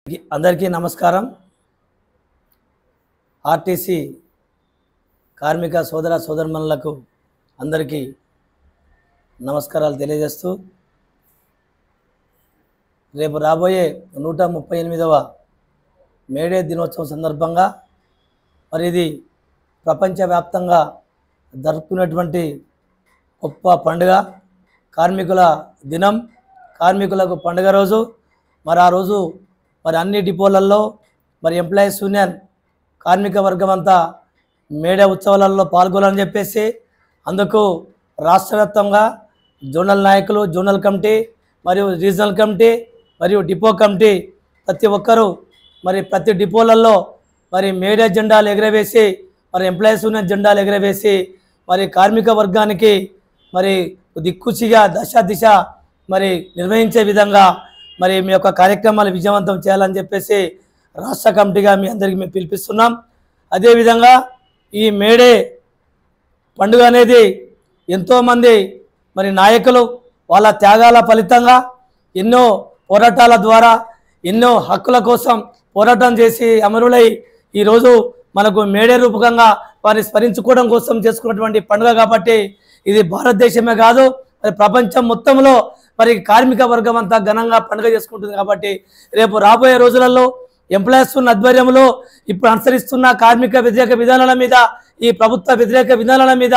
అందరికీ నమస్కారం। ఆర్టీసీ కార్మిక సోదర సోదరుమణులకు అందరికీ నమస్కారాలు తెలియజేస్తూ రేపు రాబోయే 138వ మేడే దినోత్సవం సందర్భంగా మరి ఇది ప్రపంచవ్యాప్తంగా జరుపుకునేటువంటి గొప్ప పండుగ కార్మికుల దినం, కార్మికులకు పండుగ రోజు। మరి ఆ రోజు మరి అన్ని డిపోలలో మరి ఎంప్లాయీస్ యూనియన్ కార్మిక వర్గం అంతా మేడే ఉత్సవాలలో పాల్గొనాలని చెప్పేసి అందుకు రాష్ట్రవ్యాప్తంగా జోనల్ నాయకులు, జోనల్ కమిటీ మరియు రీజనల్ కమిటీ మరియు డిపో కమిటీ ప్రతి ఒక్కరూ మరి ప్రతి డిపోలలో మరి మేడే జెండాలు ఎగరవేసి మరి ఎంప్లాయీస్ యూనియన్ జెండాలు ఎగరవేసి మరి కార్మిక వర్గానికి మరి దిక్కుచిగా దశ మరి నిర్వహించే విధంగా మరి మీ యొక్క కార్యక్రమాలు విజయవంతం చేయాలని చెప్పేసి రాష్ట్ర కమిటీగా మీ అందరికీ మేము పిలిపిస్తున్నాం। అదేవిధంగా ఈ మేడే పండుగ అనేది ఎంతోమంది మరి నాయకులు వాళ్ళ త్యాగాల ఫలితంగా ఎన్నో పోరాటాల ద్వారా ఎన్నో హక్కుల కోసం పోరాటం చేసి అమరులై ఈరోజు మనకు మేడే రూపకంగా వారిని స్మరించుకోవడం కోసం చేసుకున్నటువంటి పండుగ కాబట్టి ఇది భారతదేశమే కాదు మరి ప్రపంచం మొత్తంలో మరి కార్మిక వర్గం అంతా ఘనంగా పండుగ చేసుకుంటుంది కాబట్టి రేపు రాబోయే రోజులలో ఎంప్లాయీస్ ఆధ్వర్యంలో ఇప్పుడు అనుసరిస్తున్న కార్మిక వ్యతిరేక విధానాల మీద, ఈ ప్రభుత్వ వ్యతిరేక విధానాల మీద,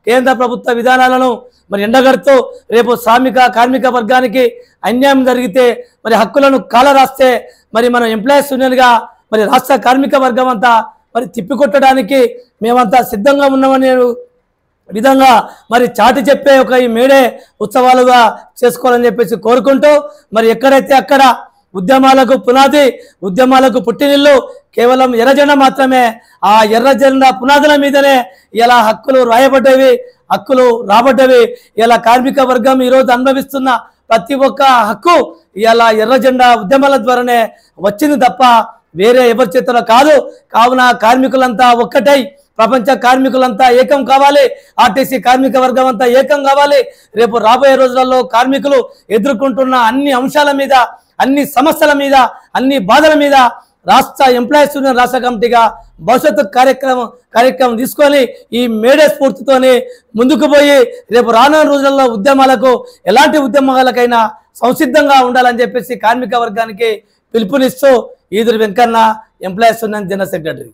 కేంద్ర ప్రభుత్వ విధానాలను మరి ఎండగడుతూ రేపు కార్మిక వర్గానికి అన్యాయం జరిగితే మరి హక్కులను కాలరాస్తే మరి మనం ఎంప్లాయీస్ యూనియన్గా మరి రాష్ట్ర కార్మిక వర్గం అంతా మరి తిప్పికొట్టడానికి మేమంతా సిద్ధంగా ఉన్నామని విధంగా మరి చాటి చెప్పే ఒక ఈ మేడే ఉత్సవాలుగా చేసుకోవాలని చెప్పేసి కోరుకుంటూ మరి ఎక్కడైతే అక్కడ ఉద్యమాలకు పునాది, ఉద్యమాలకు పుట్టినిల్లు కేవలం ఎర్రజెండా మాత్రమే। ఆ ఎర్రజెండా పునాదుల మీదనే ఇలా హక్కులు రాయబడ్డవి, హక్కులు రాబడ్డవి। ఇలా కార్మిక వర్గం ఈరోజు అనుభవిస్తున్న ప్రతి ఒక్క హక్కు ఇలా ఎర్రజెండా ఉద్యమాల ద్వారానే వచ్చింది తప్ప వేరే ఎవరి చేతిలో కాదు। కావున కార్మికులంతా ఒక్కటై ప్రపంచ కార్మికులంతా ఏకం కావాలి, ఆర్టీసీ కార్మిక వర్గం అంతా ఏకం కావాలి। రేపు రాబోయే రోజులలో కార్మికులు ఎదుర్కొంటున్న అన్ని అంశాల మీద, అన్ని సమస్యల మీద, అన్ని బాధల మీద రాష్ట్ర ఎంప్లాయీస్ యూనియన్ రాష్ట్ర కమిటీగా భవిష్యత్తు కార్యక్రమం తీసుకొని ఈ మేడే స్ఫూర్తితోని ముందుకు పోయి రేపు రానున్న రోజులలో ఉద్యమాలకు ఎలాంటి ఉద్యమాలకైనా సంసిద్ధంగా ఉండాలని చెప్పేసి కార్మిక వర్గానికి పిలుపునిస్తూ Eeduru Venkanna, employees union general secretary.